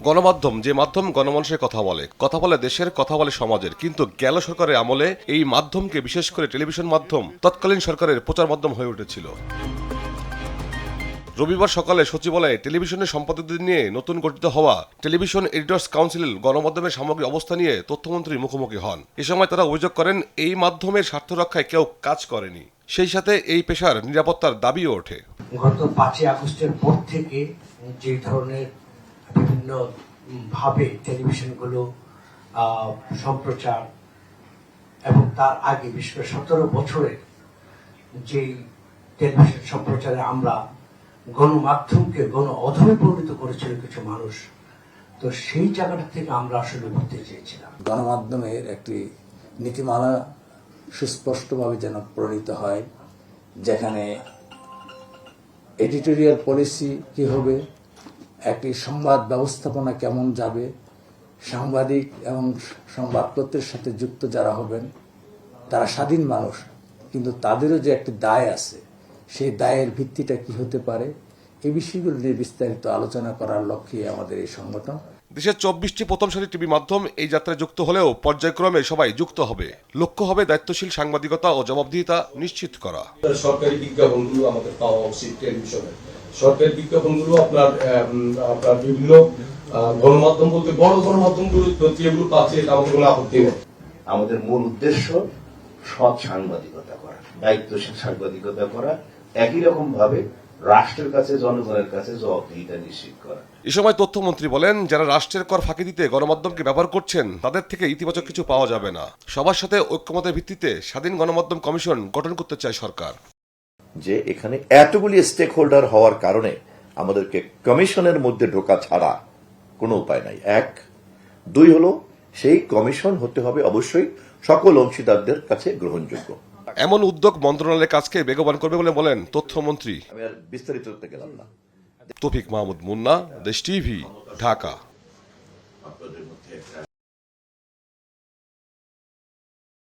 গণমাধ্যম যে মাধ্যম গণমানুষের কথা বলে দেশের, কথা বলে সমাজের, কিন্তু গেল সরকারের আমলে এই মাধ্যমকে, বিশেষ করে টেলিভিশন মাধ্যম, তৎকালীন সরকারের প্রচার মাধ্যম হয়ে উঠেছিল। রবিবার সকালে সচিবালয়ে টেলিভিশনের সম্পাদকদের নিয়ে নতুন গঠিত হওয়া টেলিভিশন এডিটর্স কাউন্সিল গণমাধ্যমের সামগ্রিক অবস্থা নিয়ে তথ্যমন্ত্রীর মুখোমুখি হন। এ সময় তারা অভিযোগ করেন, এই মাধ্যমের স্বার্থ রক্ষায় কেউ কাজ করেনি, সেই সাথে এই পেশার নিরাপত্তার দাবিও ওঠে। গত 5ই আগস্টের পর থেকে যে ধরনের বিভিন্ন ভাবে টেলিভিশনগুলো সম্প্রচার এবং তার আগে বিশেষ করে 17 বছরের যে টেলিভিশন সম্প্রচারে আমরা গণমাধ্যমকে গণ অধমে পরিণত করেছিল কিছু মানুষ, তো সেই জায়গাটা থেকে আমরা আসলে উঠতে চেয়েছিলাম। গণমাধ্যমের একটি নীতিমালা সুস্পষ্টভাবে যেন প্রণীত হয়, যেখানে এডিটোরিয়াল পলিসি কি হবে, একটি সংবাদ ব্যবস্থাপনা কেমন যাবে, সাংবাদিক এবং সংবাদপত্রের সাথে যুক্ত যারা হবেন তারা স্বাধীন মানুষ, কিন্তু তাদেরও যে একটি দায় আছে, সেই দায়ের ভিত্তিটা কি হতে পারে, এই বিষয়গুলো নিয়ে বিস্তারিত আলোচনা করার লক্ষ্যে আমাদের এই সংগঠন। দেশের 24টি প্রথম সারির টিভি মাধ্যম এই যাত্রায় যুক্ত হলেও পর্যায়ক্রমে সবাই যুক্ত হবে। লক্ষ্য হবে দায়িত্বশীল সাংবাদিকতা ও জবাবদিহিতা নিশ্চিত করা। সরকারি বিজ্ঞাপনগুলো আমাদের পাওয়া উচিত টেলিভিশনে। সরকারি বিজ্ঞাপনগুলো আপনার বিভিন্ন গণমাধ্যম বলতে বড় গণমাধ্যমগুলো এগুলো পাচ্ছে, এটা আমাদের কোনো আপত্তি নেই। আমাদের মূল উদ্দেশ্য সৎ সাংবাদিকতা করা, দায়িত্বশীল সাংবাদিকতা করা, একই রকম ভাবে রাষ্ট্রের কাছে, জনগণের কাছে জবাবদিহিতা নিশ্চিত করা। এ সময় তথ্যমন্ত্রী বলেন, যারা রাষ্ট্রের কর ফাঁকি দিতে গণমাধ্যমকে ব্যবহার করছেন তাদের থেকে ইতিবাচক কিছু পাওয়া যাবে না। সবার সাথে ঐক্যমতের ভিত্তিতে স্বাধীন গণমাধ্যম কমিশন গঠন করতে চায় সরকার। যে এখানে এতগুলি স্টেক হোল্ডার হওয়ার কারণে আমাদেরকে কমিশনের মধ্যে ঢোকা ছাড়া কোনো উপায় নাই। 1, 2 হলো সেই কমিশন হতে হবে অবশ্যই সকল অংশীদারদের কাছে গ্রহণযোগ্য। এমন উদ্যোগ মন্ত্রণালয়ের কাজকে বেগবান করবে বলে বলেন তথ্যমন্ত্রী। আমি আর বিস্তারিত গেলাম না। তৌফিক মাহমুদ মুন্না, দেশ টিভি, ঢাকা।